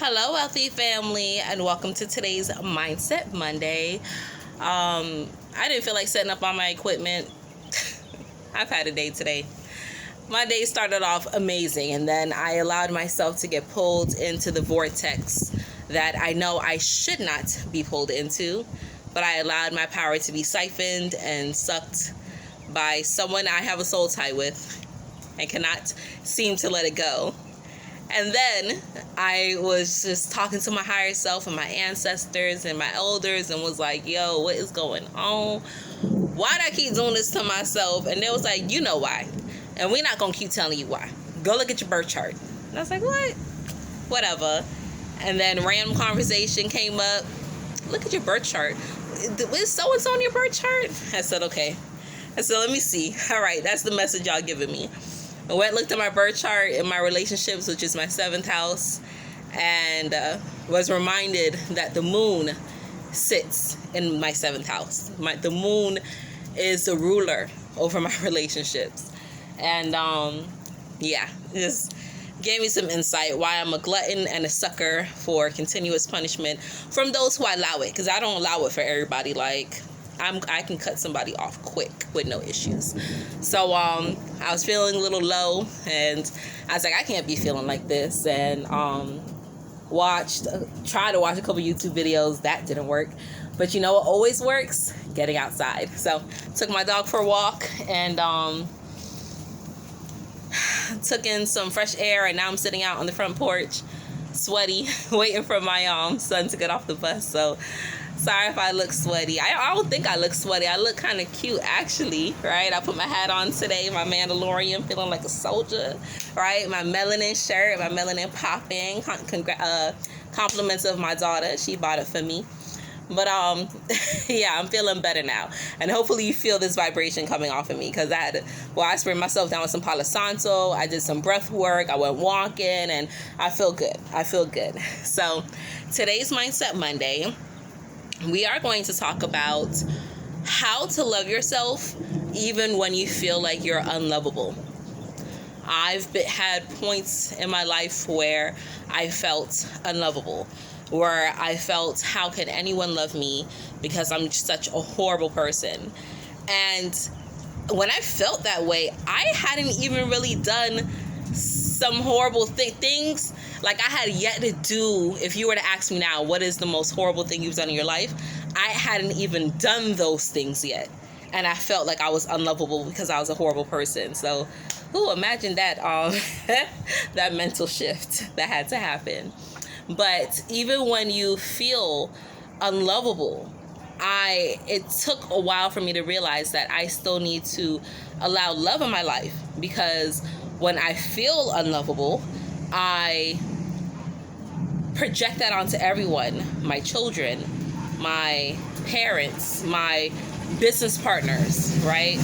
Hello, wealthy family, and welcome to today's Mindset Monday. I didn't feel like setting up all my equipment. I've had a day today. My day started off amazing, and then I allowed myself to get pulled into the vortex that I know I should not be pulled into, but I allowed my power to be siphoned and sucked by someone I have a soul tie with and cannot seem to let it go. And then I was just talking to my higher self and my ancestors and my elders and was like, yo, what is going on? Why do I keep doing this to myself? And they was like, you know why. And we're not going to keep telling you why. Go look at your birth chart. And I was like, what? Whatever. And then random conversation came up. Look at your birth chart. Is so-and-so on your birth chart? I said, okay. I said, let me see. All right, that's the message y'all giving me. I went and looked at my birth chart in my relationships, which is my 7th house, and was reminded that the moon sits in my 7th house. The moon is the ruler over my relationships. And just gave me some insight why I'm a glutton and a sucker for continuous punishment from those who allow it, because I don't allow it for everybody. Like, I can cut somebody off quick with no issues. So I was feeling a little low, and I was like, I can't be feeling like this, and tried to watch a couple YouTube videos. That didn't work. But you know what always works? Getting outside. So took my dog for a walk and took in some fresh air, and now I'm sitting out on the front porch, sweaty, waiting for my son to get off the bus. So sorry if I look sweaty. I don't think I look sweaty. I look kind of cute, actually, right? I put my hat on today, my Mandalorian, feeling like a soldier, right? My melanin shirt, my melanin popping. Compliments of my daughter. She bought it for me. But, yeah, I'm feeling better now. And hopefully you feel this vibration coming off of me, because I sprayed myself down with some Palo Santo. I did some breath work. I went walking, and I feel good. So today's Mindset Monday, we are going to talk about how to love yourself even when you feel like you're unlovable. I've had points in my life where I felt unlovable, where I felt, how can anyone love me because I'm such a horrible person? And when I felt that way, I hadn't even really done some horrible things. Like, I had yet to do, if you were to ask me now, what is the most horrible thing you've done in your life? I hadn't even done those things yet. And I felt like I was unlovable because I was a horrible person. So, imagine that, that mental shift that had to happen. But even when you feel unlovable, it took a while for me to realize that I still need to allow love in my life, because when I feel unlovable, I project that onto everyone, my children, my parents, my business partners, right?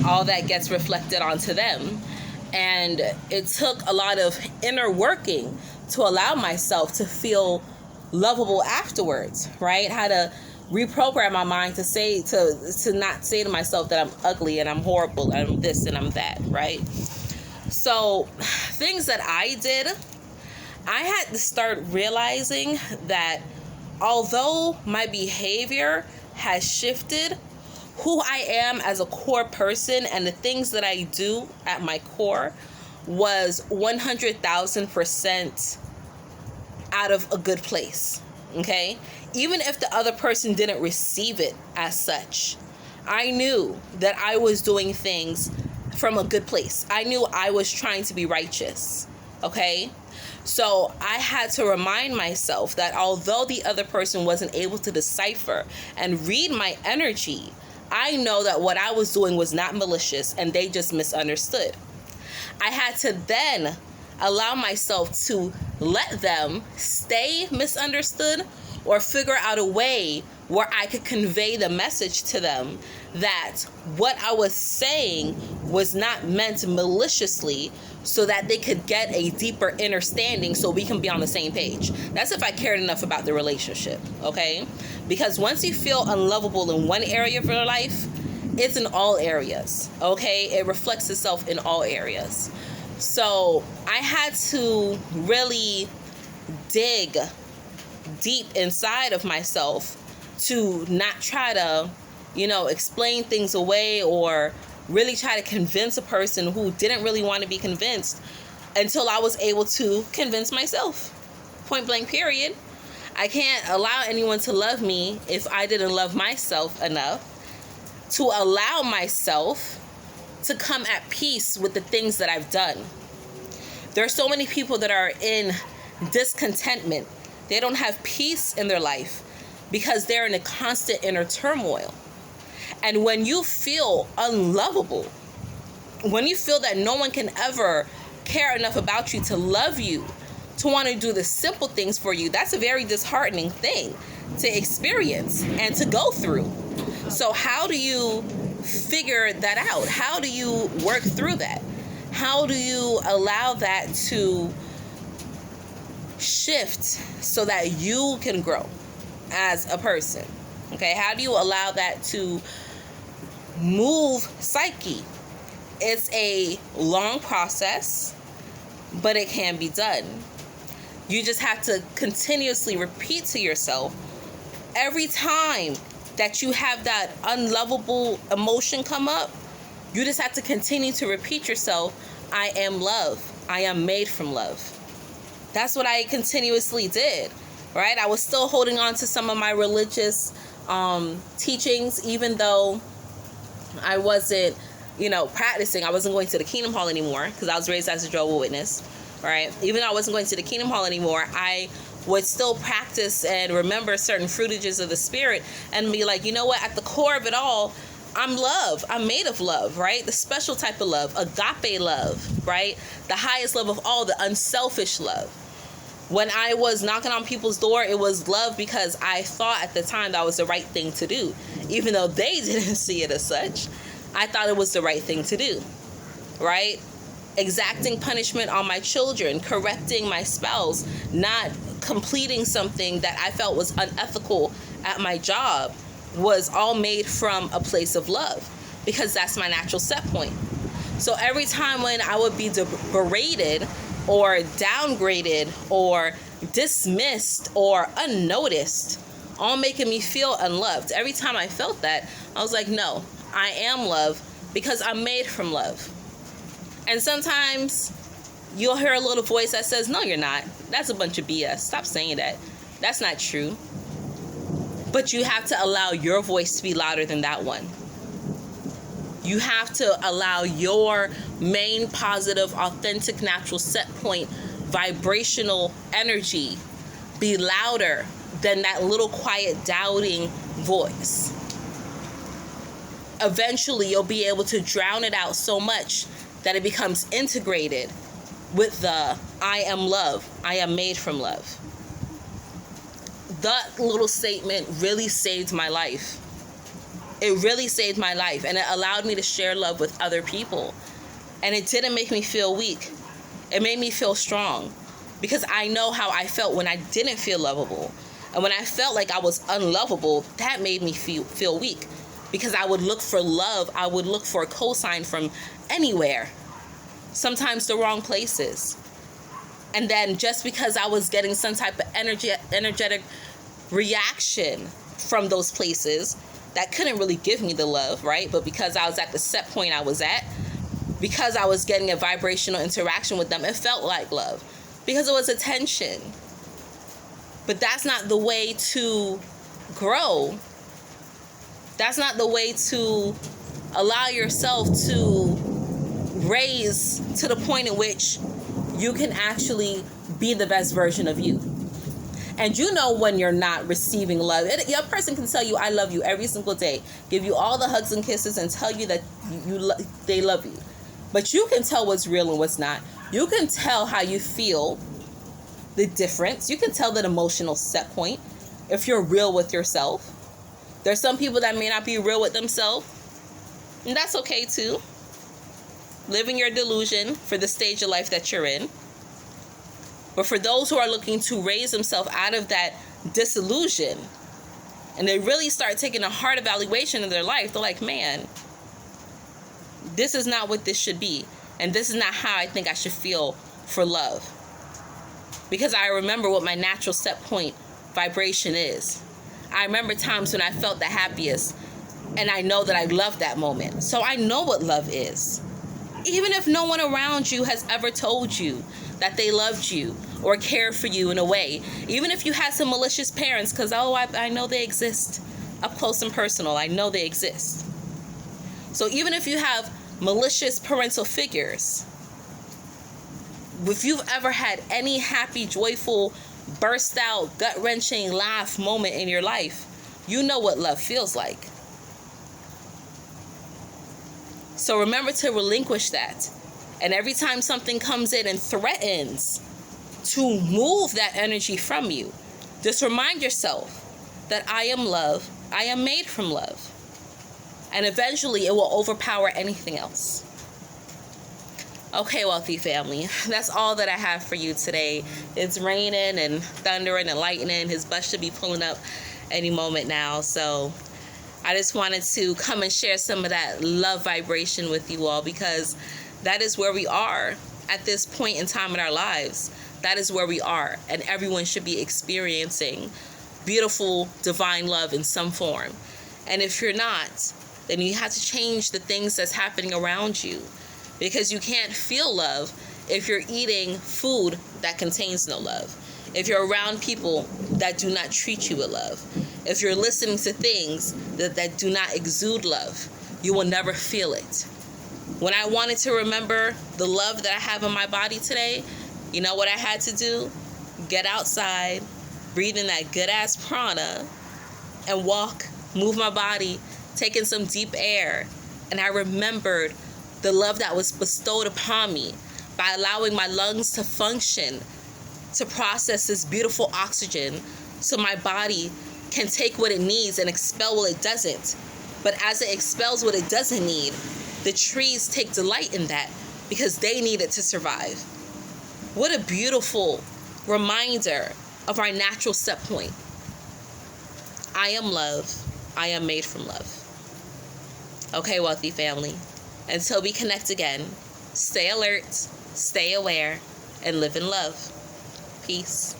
All that gets reflected onto them. And it took a lot of inner working to allow myself to feel lovable afterwards, right? How to reprogram my mind to not say to myself that I'm ugly and I'm horrible and I'm this and I'm that, right? So things that I did, I had to start realizing that although my behavior has shifted, who I am as a core person and the things that I do at my core was 100,000% out of a good place, okay? Even if the other person didn't receive it as such, I knew that I was doing things from a good place. I knew I was trying to be righteous, okay? So I had to remind myself that although the other person wasn't able to decipher and read my energy, I know that what I was doing was not malicious and they just misunderstood. I had to then allow myself to let them stay misunderstood, or figure out a way where I could convey the message to them that what I was saying was not meant maliciously, so that they could get a deeper understanding so we can be on the same page. That's if I cared enough about the relationship, okay? Because once you feel unlovable in one area of your life, it's in all areas, okay? It reflects itself in all areas. So I had to really dig deep inside of myself to not try to, explain things away or really try to convince a person who didn't really want to be convinced, until I was able to convince myself. Point blank, period. I can't allow anyone to love me if I didn't love myself enough to allow myself to come at peace with the things that I've done. There are so many people that are in discontentment. They don't have peace in their life because they're in a constant inner turmoil. And when you feel unlovable, when you feel that no one can ever care enough about you to love you, to want to do the simple things for you, that's a very disheartening thing to experience and to go through. So how do you figure that out? How do you work through that? How do you allow that to shift so that you can grow as a person? Okay, how do you allow that to move psyche? It's a long process, but it can be done. You just have to continuously repeat to yourself every time that you have that unlovable emotion come up. You just have to continue to repeat yourself, I am love. I am made from love. That's what I continuously did, right? I was still holding on to some of my religious teachings, even though I wasn't, practicing. I wasn't going to the Kingdom Hall anymore because I was raised as a Jehovah's Witness, right? Even though I wasn't going to the Kingdom Hall anymore, I would still practice and remember certain fruitages of the Spirit and be like, you know what? At the core of it all, I'm love. I'm made of love, right? The special type of love, agape love, right? The highest love of all, the unselfish love. When I was knocking on people's door, it was love because I thought at the time that was the right thing to do. Even though they didn't see it as such, I thought it was the right thing to do, right? Exacting punishment on my children, correcting my spouse, not completing something that I felt was unethical at my job, was all made from a place of love, because that's my natural set point. So every time when I would be berated or downgraded or dismissed or unnoticed, all making me feel unloved, every time I felt that, I was like, no, I am love because I'm made from love. And sometimes you'll hear a little voice that says, no, you're not. That's a bunch of BS. Stop saying that. That's not true. But you have to allow your voice to be louder than that one. You have to allow your main positive, authentic, natural set point, vibrational energy be louder than that little quiet doubting voice. Eventually, you'll be able to drown it out so much that it becomes integrated with the I am love. I am made from love. That little statement really saved my life. It really saved my life, and it allowed me to share love with other people. And it didn't make me feel weak. It made me feel strong, because I know how I felt when I didn't feel lovable. And when I felt like I was unlovable, that made me feel weak, because I would look for love. I would look for a cosign from anywhere, sometimes the wrong places. And then just because I was getting some type of energetic reaction from those places that couldn't really give me the love, right? But because I was at the set point I was at, because I was getting a vibrational interaction with them, it felt like love because it was attention. But that's not the way to grow. That's not the way to allow yourself to raise to the point in which you can actually be the best version of you. And you know when you're not receiving love. A person can tell you, I love you every single day, give you all the hugs and kisses and tell you that they love you. But you can tell what's real and what's not. You can tell how you feel, the difference. You can tell that emotional set point if you're real with yourself. There's some people that may not be real with themselves, and that's okay too. Living your delusion for the stage of life that you're in. But for those who are looking to raise themselves out of that disillusion, and they really start taking a hard evaluation of their life, they're like, man, this is not what this should be. And this is not how I think I should feel for love. Because I remember what my natural set point vibration is. I remember times when I felt the happiest, and I know that I loved that moment. So I know what love is. Even if no one around you has ever told you that they loved you or cared for you in a way. Even if you had some malicious parents, because, I know they exist. Up close and personal, I know they exist. So even if you have malicious parental figures, if you've ever had any happy, joyful, burst out, gut-wrenching laugh moment in your life, you know what love feels like. So remember to relinquish that. And every time something comes in and threatens to move that energy from you, just remind yourself that I am love. I am made from love. And eventually it will overpower anything else. Okay, wealthy family, that's all that I have for you today. It's raining and thundering and lightning. His bus should be pulling up any moment now. So I just wanted to come and share some of that love vibration with you all, because that is where we are at this point in time in our lives. That is where we are. And everyone should be experiencing beautiful, divine love in some form. And if you're not, then you have to change the things that's happening around you. Because you can't feel love if you're eating food that contains no love. If you're around people that do not treat you with love. If you're listening to things that do not exude love, you will never feel it. When I wanted to remember the love that I have in my body today, you know what I had to do? Get outside, breathe in that good-ass prana, and walk, move my body, take in some deep air. And I remembered the love that was bestowed upon me by allowing my lungs to function, to process this beautiful oxygen so my body can take what it needs and expel what it doesn't. But as it expels what it doesn't need, the trees take delight in that because they need it to survive. What a beautiful reminder of our natural set point. I am love. I am made from love. Okay, wealthy family. Until we connect again, stay alert, stay aware, and live in love. Peace.